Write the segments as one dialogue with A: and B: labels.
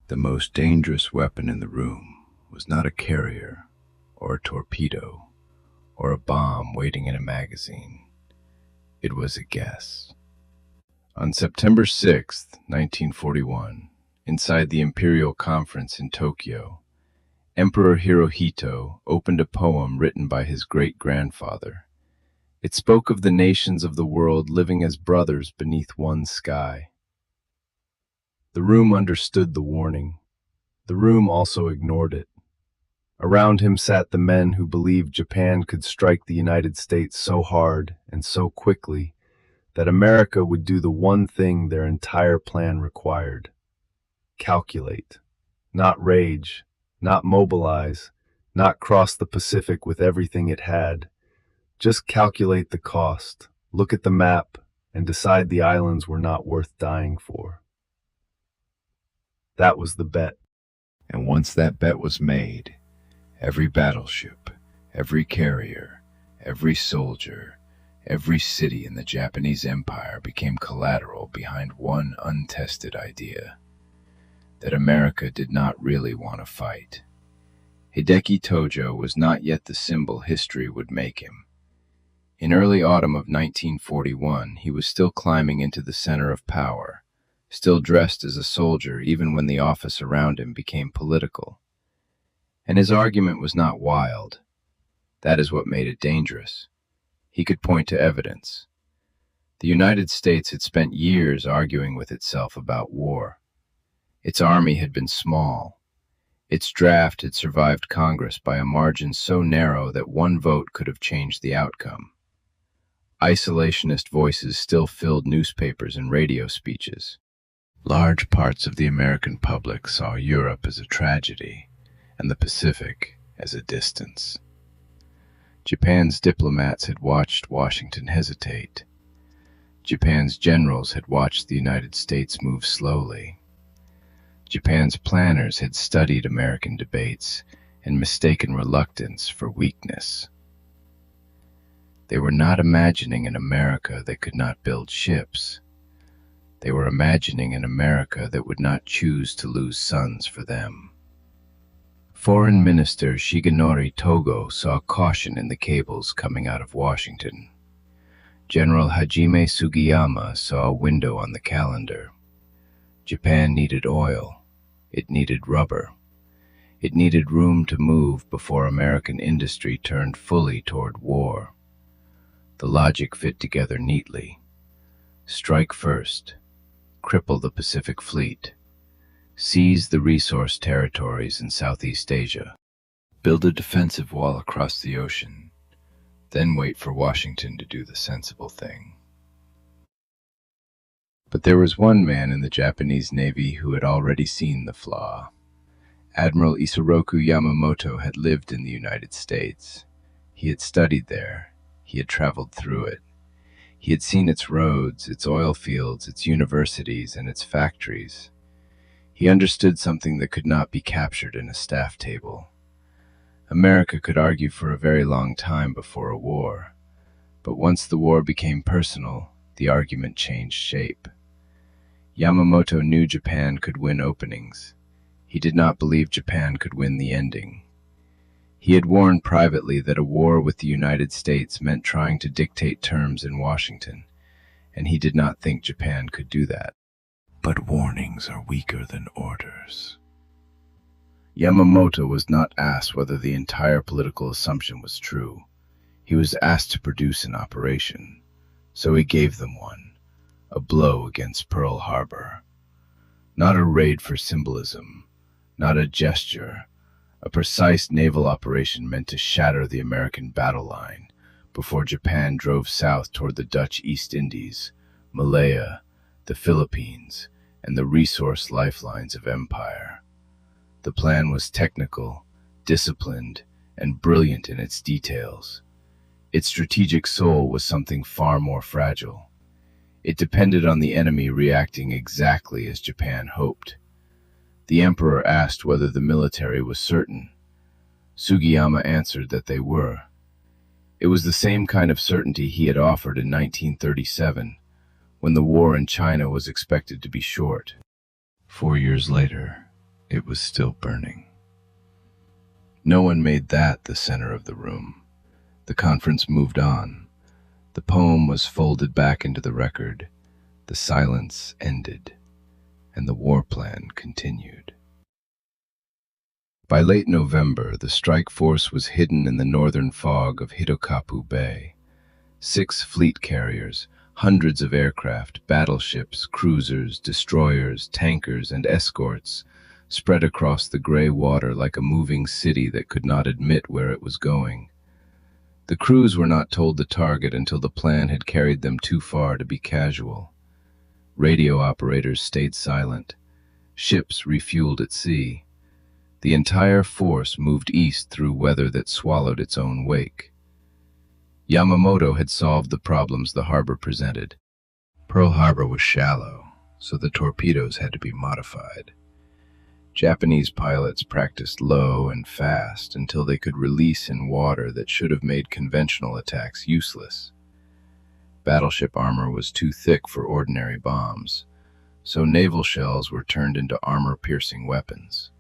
A: The most dangerous weapon in the room was not a carrier, or a torpedo, or a bomb waiting in a magazine. It was a guess. On September 6, 1941, inside the Imperial Conference in Tokyo, Emperor Hirohito opened a poem written by his great-grandfather. It spoke of the nations of the world living as brothers beneath one sky. The room understood the warning. The room also ignored it. Around him sat the men who believed Japan could strike the United States so hard and so quickly that America would do the one thing their entire plan required: calculate, not rage, not mobilize, not cross the Pacific with everything it had. Just calculate the cost, look at the map, and decide the islands were not worth dying for. That was the bet.
B: And once that bet was made, every battleship, every carrier, every soldier, every city in the Japanese Empire became collateral behind one untested idea: that America did not really want to fight. Hideki Tojo was not yet the symbol history would make him. In early autumn of 1941, he was still climbing into the center of power, still dressed as a soldier even when the office around him became political. And his argument was not wild. That is what made it dangerous. He could point to evidence. The United States had spent years arguing with itself about war. Its army had been small. Its draft had survived Congress by a margin so narrow that one vote could have changed the outcome. Isolationist voices still filled newspapers and radio speeches. Large parts of the American public saw Europe as a tragedy and the Pacific as a distance. Japan's diplomats had watched Washington hesitate. Japan's generals had watched the United States move slowly. Japan's planners had studied American debates and mistaken reluctance for weakness. They were not imagining an America that could not build ships. They were imagining an America that would not choose to lose sons for them. Foreign Minister Shigenori Togo saw caution in the cables coming out of Washington. General Hajime Sugiyama saw a window on the calendar. Japan needed oil. It needed rubber. It needed room to move before American industry turned fully toward war. The logic fit together neatly. Strike first. Cripple the Pacific Fleet. Seize the resource territories in Southeast Asia. Build a defensive wall across the ocean. Then wait for Washington to do the sensible thing. But there was one man in the Japanese Navy who had already seen the flaw. Admiral Isoroku Yamamoto had lived in the United States. He had studied there. He had traveled through it. He had seen its roads, its oil fields, its universities, and its factories. He understood something that could not be captured in a staff table. America could argue for a very long time before a war, but once the war became personal, the argument changed shape. Yamamoto knew Japan could win openings. He did not believe Japan could win the ending. He had warned privately that a war with the United States meant trying to dictate terms in Washington, and he did not think Japan could do that. But warnings are weaker than orders. Yamamoto was not asked whether the entire political assumption was true. He was asked to produce an operation, so he gave them one, a blow against Pearl Harbor. Not a raid for symbolism, not a gesture, a precise naval operation meant to shatter the American battle line before Japan drove south toward the Dutch East Indies, Malaya, the Philippines, and the resource lifelines of empire. The plan was technical, disciplined, and brilliant in its details. Its strategic soul was something far more fragile. It depended on the enemy reacting exactly as Japan hoped. The emperor asked whether the military was certain. Sugiyama answered that they were. It was the same kind of certainty he had offered in 1937, when the war in China was expected to be short. 4 years later,
A: It was still burning. No one made that the center of the room. The conference moved on. The poem was folded back into the record. The silence ended, and the war plan continued. By late November, the strike force was hidden in the northern fog of Hitokapu Bay. 6 fleet carriers, hundreds of aircraft, battleships, cruisers, destroyers, tankers, and escorts spread across the gray water like a moving city that could not admit where it was going. The crews were not told the target until the plan had carried them too far to be casual. Radio operators stayed silent. Ships refueled at sea. The entire force moved east through weather that swallowed its own wake. Yamamoto had solved the problems the harbor presented. Pearl Harbor was shallow, so the torpedoes had to be modified. Japanese pilots practiced low and fast until they could release in water that should have made conventional attacks useless. Battleship armor was too thick for ordinary bombs, so naval shells were turned into armor-piercing weapons.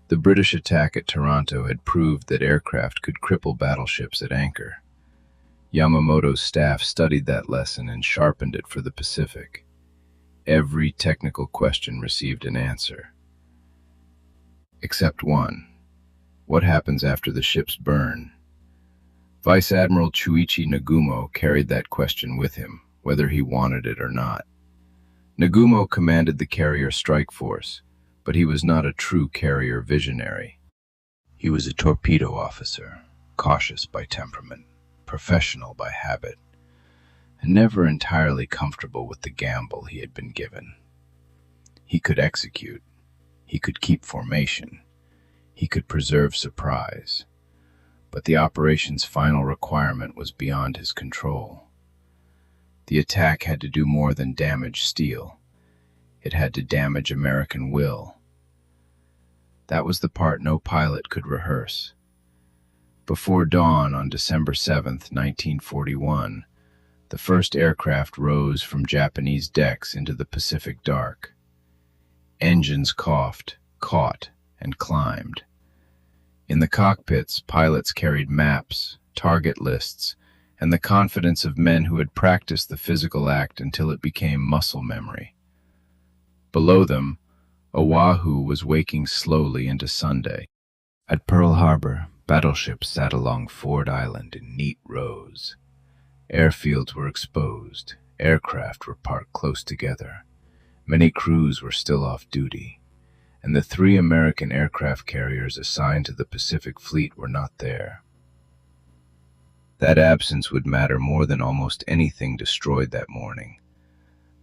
A: The British attack at Taranto had proved that aircraft could cripple battleships at anchor. Yamamoto's staff studied that lesson and sharpened it for the Pacific. Every technical question received an answer. Except one. What happens after the ships burn? Vice Admiral Chuichi Nagumo carried that question with him, whether he wanted it or not. Nagumo commanded the carrier strike force, but he was not a true carrier visionary. He was a torpedo officer, cautious by temperament, professional by habit, and never entirely comfortable with the gamble he had been given. He could execute. He could keep formation. He could preserve surprise. But the operation's final requirement was beyond his control. The attack had to do more than damage steel. It had to damage American will. That was the part no pilot could rehearse. Before dawn on December 7th, 1941, the first aircraft rose from Japanese decks into the Pacific dark. Engines coughed, caught, and climbed. In the cockpits, pilots carried maps, target lists, and the confidence of men who had practiced the physical act until it became muscle memory. Below them, Oahu was waking slowly into Sunday. At Pearl Harbor, battleships sat along Ford Island in neat rows. Airfields were exposed. Aircraft were parked close together. Many crews were still off duty, and the 3 American aircraft carriers assigned to the Pacific Fleet were not there. That absence would matter more than almost anything destroyed that morning.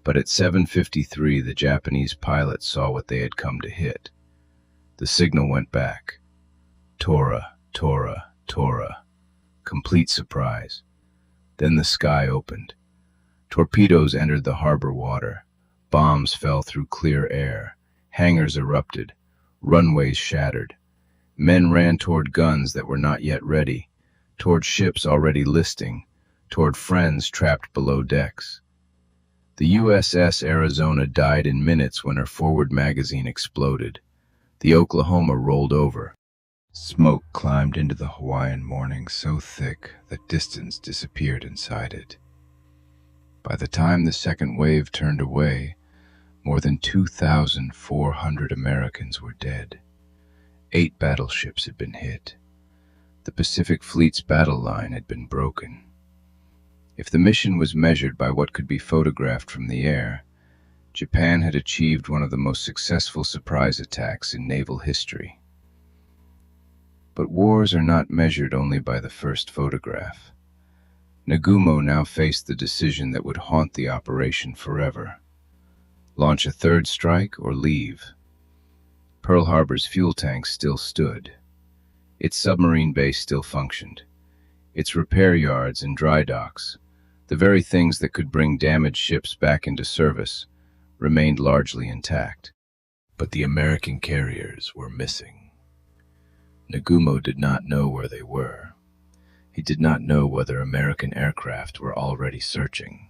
A: But at 7:53, the Japanese pilots saw what they had come to hit. The signal went back. Tora, Tora, Tora. Complete surprise. Then the sky opened. Torpedoes entered the harbor water. Bombs fell through clear air. Hangars erupted. Runways shattered. Men ran toward guns that were not yet ready, toward ships already listing, toward friends trapped below decks. The USS Arizona died in minutes when her forward magazine exploded. The Oklahoma rolled over. Smoke climbed into the Hawaiian morning so thick that distance disappeared inside it. By the time the second wave turned away, more than 2,400 Americans were dead. 8 battleships had been hit. The Pacific Fleet's battle line had been broken. If the mission was measured by what could be photographed from the air, Japan had achieved one of the most successful surprise attacks in naval history. But wars are not measured only by the first photograph. Nagumo now faced the decision that would haunt the operation forever. Launch a third strike or leave? Pearl Harbor's fuel tanks still stood. Its submarine base still functioned. Its repair yards and dry docks, the very things that could bring damaged ships back into service, remained largely intact. But the American carriers were missing. Nagumo did not know where they were. He did not know whether American aircraft were already searching.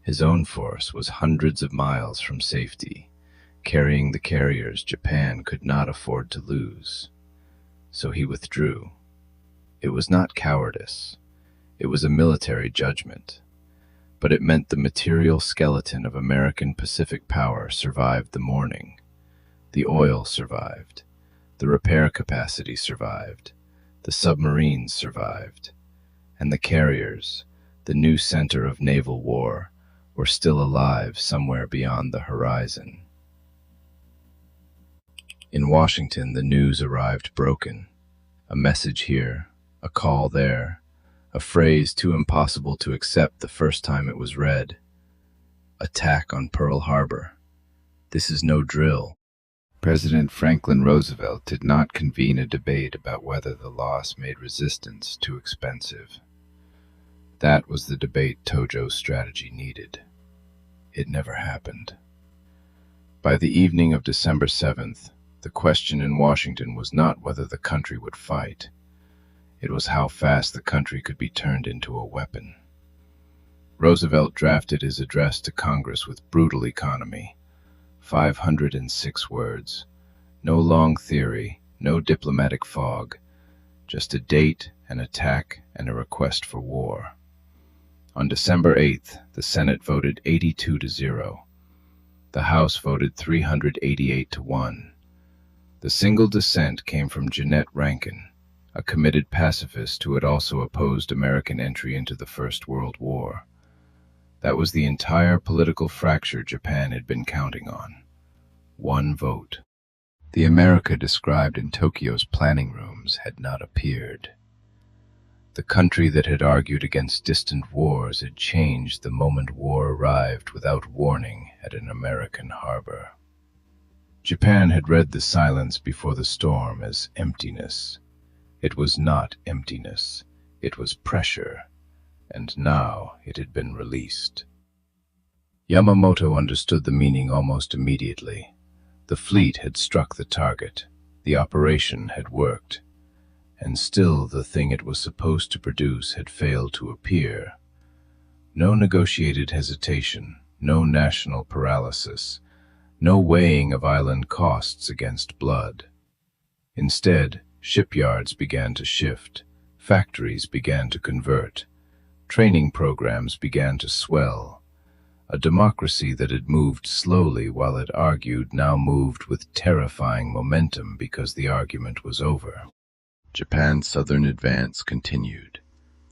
A: His own force was hundreds of miles from safety, carrying the carriers Japan could not afford to lose. So he withdrew. It was not cowardice. It was a military judgment. But it meant the material skeleton of American Pacific power survived the morning. The oil survived. The repair capacity survived. The submarines survived. And the carriers, the new center of naval war, were still alive somewhere beyond the horizon. In Washington, the news arrived broken. A message here, a call there, a phrase too impossible to accept the first time it was read. Attack on Pearl Harbor. This is no drill.
B: President Franklin Roosevelt did not convene a debate about whether the loss made resistance too expensive. That was the debate Tojo's strategy needed. It never happened. By the evening of December 7th, the question in Washington was not whether the country would fight. It was how fast the country could be turned into a weapon. Roosevelt drafted his address to Congress with brutal economy. 506 words. No long theory, no diplomatic fog. Just a date, an attack, and a request for war. On December 8th, the Senate voted 82-0. The House voted 388-1. The single dissent came from Jeannette Rankin, a committed pacifist who had also opposed American entry into the First World War. That was the entire political fracture Japan had been counting on. One vote. The America described in Tokyo's planning rooms had not appeared. The country that had argued against distant wars had changed the moment war arrived without warning at an American harbor. Japan had read the silence before the storm as emptiness. It was not emptiness, it was pressure, and now it had been released. Yamamoto understood the meaning almost immediately. The fleet had struck the target, the operation had worked, and still the thing it was supposed to produce had failed to appear. No negotiated hesitation, no national paralysis, no weighing of island costs against blood. Instead, shipyards began to shift, factories began to convert, training programs began to swell. A democracy that had moved slowly while it argued now moved with terrifying momentum because the argument was over. Japan's southern advance continued.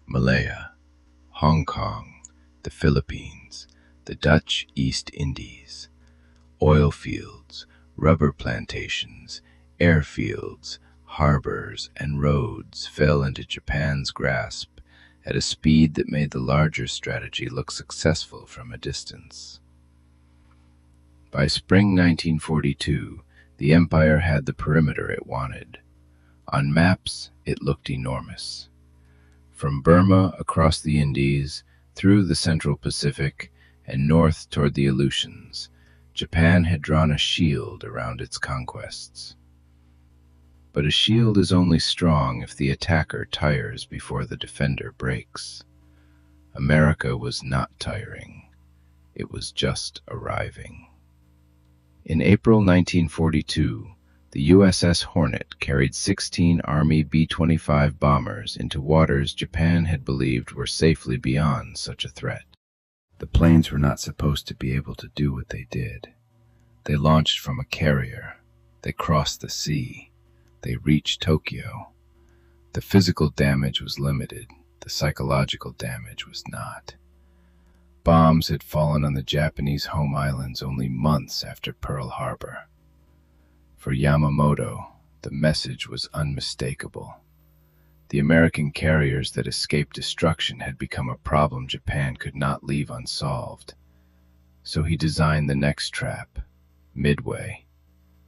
B: Malaya, Hong Kong, the Philippines, the Dutch East Indies. Oil fields, rubber plantations, airfields, harbors, and roads fell into Japan's grasp at a speed that made the larger strategy look successful from a distance. By spring 1942, the empire had the perimeter it wanted. On maps, it looked enormous. From Burma across the Indies, through the Central Pacific, and north toward the Aleutians, Japan had drawn a shield around its conquests. But a shield is only strong if the attacker tires before the defender breaks. America was not tiring. It was just arriving. In April 1942, the USS Hornet carried 16 Army B-25 bombers into waters Japan had believed were safely beyond such a threat. The planes were not supposed to be able to do what they did. They launched from a carrier. They crossed the sea. They reached Tokyo. The physical damage was limited. The psychological damage was not. Bombs had fallen on the Japanese home islands only months after Pearl Harbor. For Yamamoto, the message was unmistakable. The American carriers that escaped destruction had become a problem Japan could not leave unsolved. So he designed the next trap, Midway.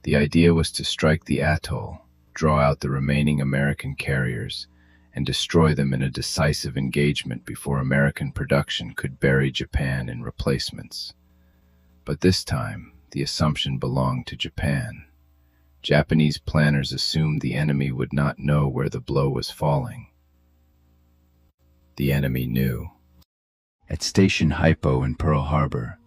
B: The idea was to strike the atoll, draw out the remaining American carriers, and destroy them in a decisive engagement before American production could bury Japan in replacements. But this time, the assumption belonged to Japan. Japanese planners assumed the enemy would not know where the blow was falling. The enemy knew. At Station Hypo in Pearl Harbor,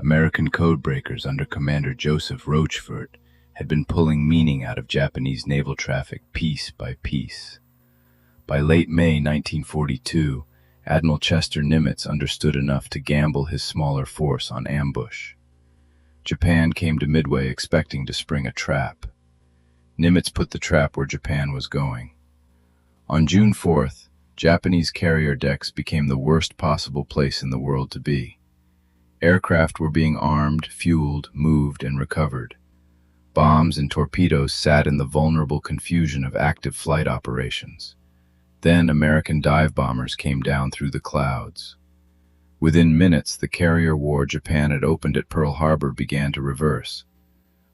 B: American codebreakers under Commander Joseph Rochefort had been pulling meaning out of Japanese naval traffic piece by piece. By late May 1942, Admiral Chester Nimitz understood enough to gamble his smaller force on ambush. Japan came to Midway expecting to spring a trap. Nimitz put the trap where Japan was going. On June 4th, Japanese carrier decks became the worst possible place in the world to be. Aircraft were being armed, fueled, moved, and recovered. Bombs and torpedoes sat in the vulnerable confusion of active flight operations. Then American dive bombers came down through the clouds. Within minutes, the carrier war Japan had opened at Pearl Harbor began to reverse.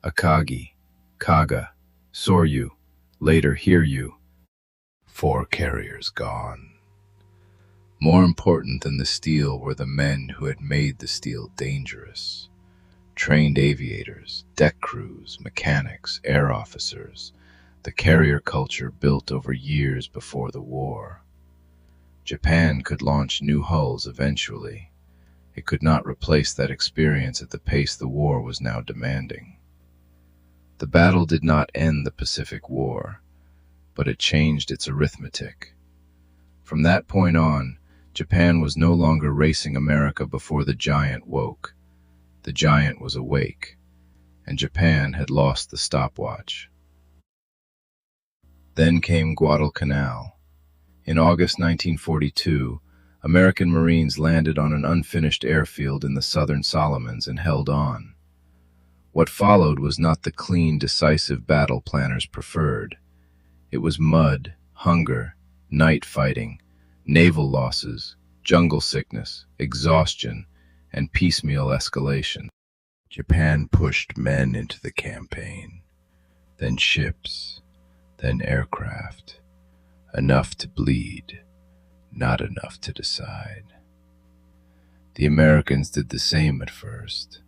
B: Akagi, Kaga, Soryu, later Hiryu. 4 carriers gone. More important than the steel were the men who had made the steel dangerous. Trained aviators, deck crews, mechanics, air officers, the carrier culture built over years before the war. Japan could launch new hulls eventually. It could not replace that experience at the pace the war was now demanding. The battle did not end the Pacific War, but it changed its arithmetic. From that point on, Japan was no longer racing America before the giant woke. The giant was awake, and Japan had lost the stopwatch. Then came Guadalcanal. In August 1942, American Marines landed on an unfinished airfield in the southern Solomons and held on. What followed was not the clean, decisive battle planners preferred. It was mud, hunger, night fighting, naval losses, jungle sickness, exhaustion, and piecemeal escalation. Japan pushed men into the campaign, then ships, then aircraft, enough to bleed, not enough to decide. The Americans did the same at first,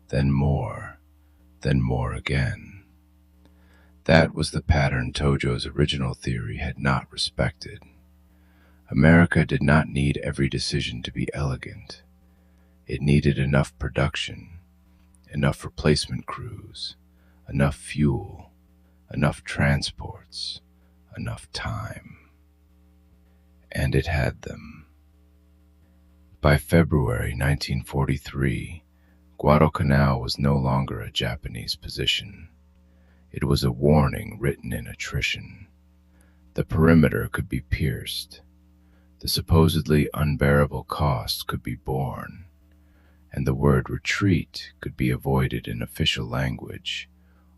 B: then more again. That was the pattern Tojo's original theory had not respected. America did not need every decision to be elegant. It needed enough production, enough replacement crews, enough fuel, enough transports, enough time. And it had them. By February 1943, Guadalcanal was no longer a Japanese position. It was a warning written in attrition. The perimeter could be pierced. The supposedly unbearable costs could be borne, and the word retreat could be avoided in official language,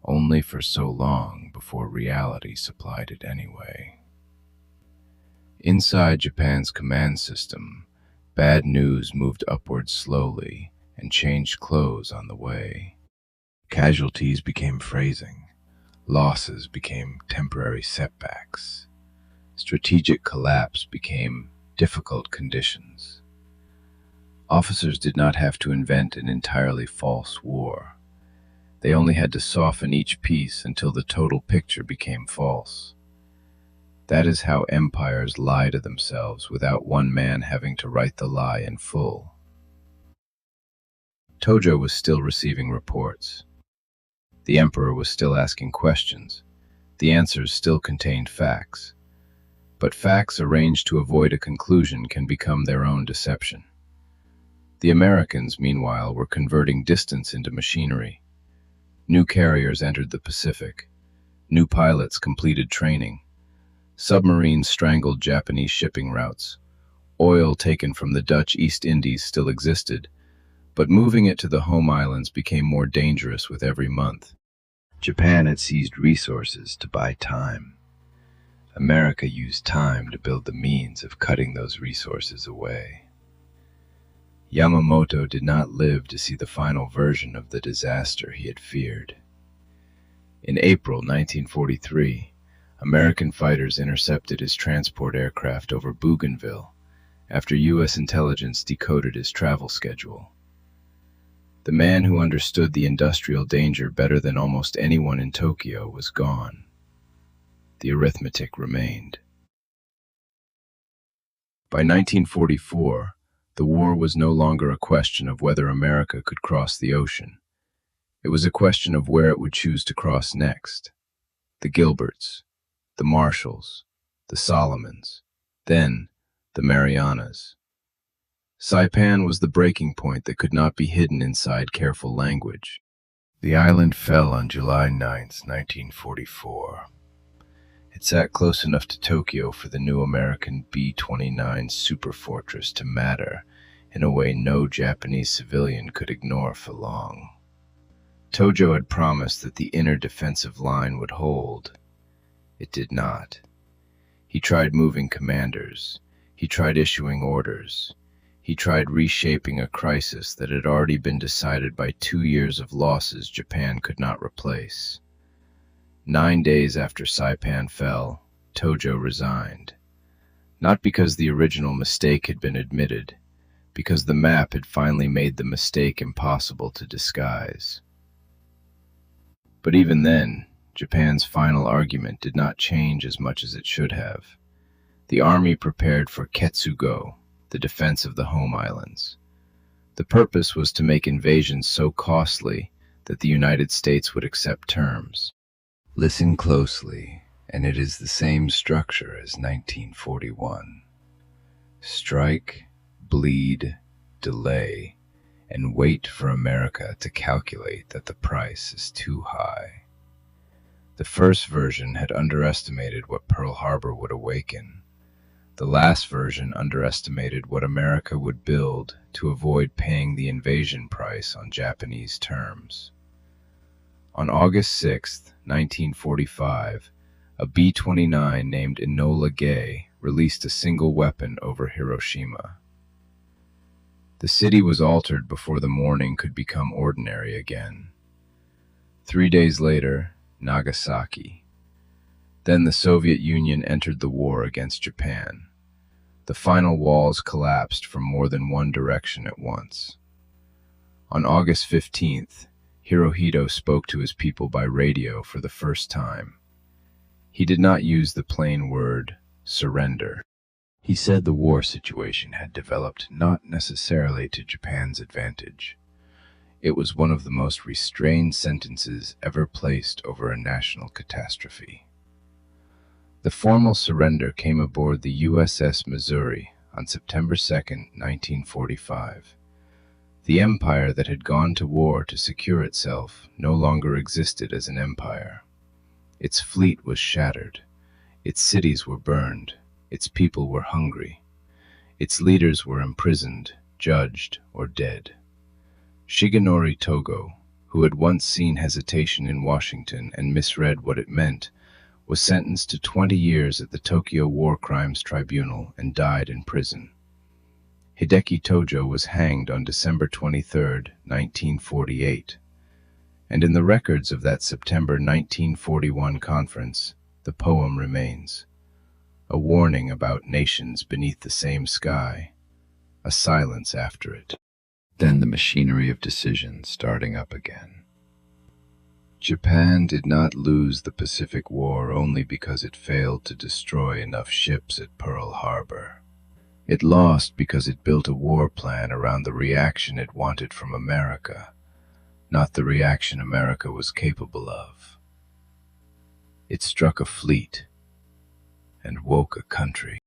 B: only for so long before reality supplied it anyway. Inside Japan's command system, bad news moved upward slowly and changed clothes on the way. Casualties became phrasing. Losses became temporary setbacks. Strategic collapse became difficult conditions. Officers did not have to invent an entirely false war. They only had to soften each piece until the total picture became false. That is how empires lie to themselves without one man having to write the lie in full. Tojo was still receiving reports. The emperor was still asking questions. The answers still contained facts. But facts arranged to avoid a conclusion can become their own deception. The Americans, meanwhile, were converting distance into machinery. New carriers entered the Pacific. New pilots completed training. Submarines strangled Japanese shipping routes. Oil taken from the Dutch East Indies still existed, but moving it to the home islands became more dangerous with every month. Japan had seized resources to buy time. America used time to build the means of cutting those resources away. Yamamoto did not live to see the final version of the disaster he had feared. In April 1943, American fighters intercepted his transport aircraft over Bougainville after U.S. intelligence decoded his travel schedule. The man who understood the industrial danger better than almost anyone in Tokyo was gone. The arithmetic remained. By 1944,
A: The war was no longer a question of whether America could cross the ocean. It was a question of where it would choose to cross next. The Gilberts, the Marshalls, the Solomons, then the Marianas. Saipan was the breaking point that could not be hidden inside careful language. The island fell on July 9th, 1944. It sat close enough to Tokyo for the new American B-29 superfortress to matter in a way no Japanese civilian could ignore for long. Tojo had promised that the inner defensive line would hold. It did not. He tried moving commanders. He tried issuing orders. He tried reshaping a crisis that had already been decided by 2 years of losses Japan could not replace. 9 days after Saipan fell, Tojo resigned. Not because the original mistake had been admitted, because the map had finally made the mistake impossible to disguise. But even then, Japan's final argument did not change as much as it should have. The army prepared for Ketsugo, the defense of the home islands. The purpose was to make invasions so costly that the United States would accept terms. Listen closely, and it is the same structure as 1941. Strike, bleed, delay, and wait for America to calculate that the price is too high. The first version had underestimated what Pearl Harbor would awaken. The last version underestimated what America would build to avoid paying the invasion price on Japanese terms. On August 6, 1945, a B-29 named Enola Gay released a single weapon over Hiroshima. The city was altered before the morning could become ordinary again. 3 days later, Nagasaki. Then the Soviet Union entered the war against Japan. The final walls collapsed from more than one direction at once. On August 15th, Hirohito spoke to his people by radio for the first time. He did not use the plain word, surrender. He said the war situation had developed not necessarily to Japan's advantage. It was one of the most restrained sentences ever placed over a national catastrophe. The formal surrender came aboard the USS Missouri on September 2, 1945. The empire that had gone to war to secure itself no longer existed as an empire. Its fleet was shattered. Its cities were burned. Its people were hungry. Its leaders were imprisoned, judged, or dead. Shigenori Togo, who had once seen hesitation in Washington and misread what it meant, was sentenced to 20 years at the Tokyo War Crimes Tribunal and died in prison. Hideki Tojo was hanged on December 23, 1948. And in the records of that September 1941 conference, the poem remains. A warning about nations beneath the same sky, a silence after it. Then the machinery of decision starting up again. Japan did not lose the Pacific War only because it failed to destroy enough ships at Pearl Harbor. It lost because it built a war plan around the reaction it wanted from America, not the reaction America was capable of. It struck a fleet and woke a country.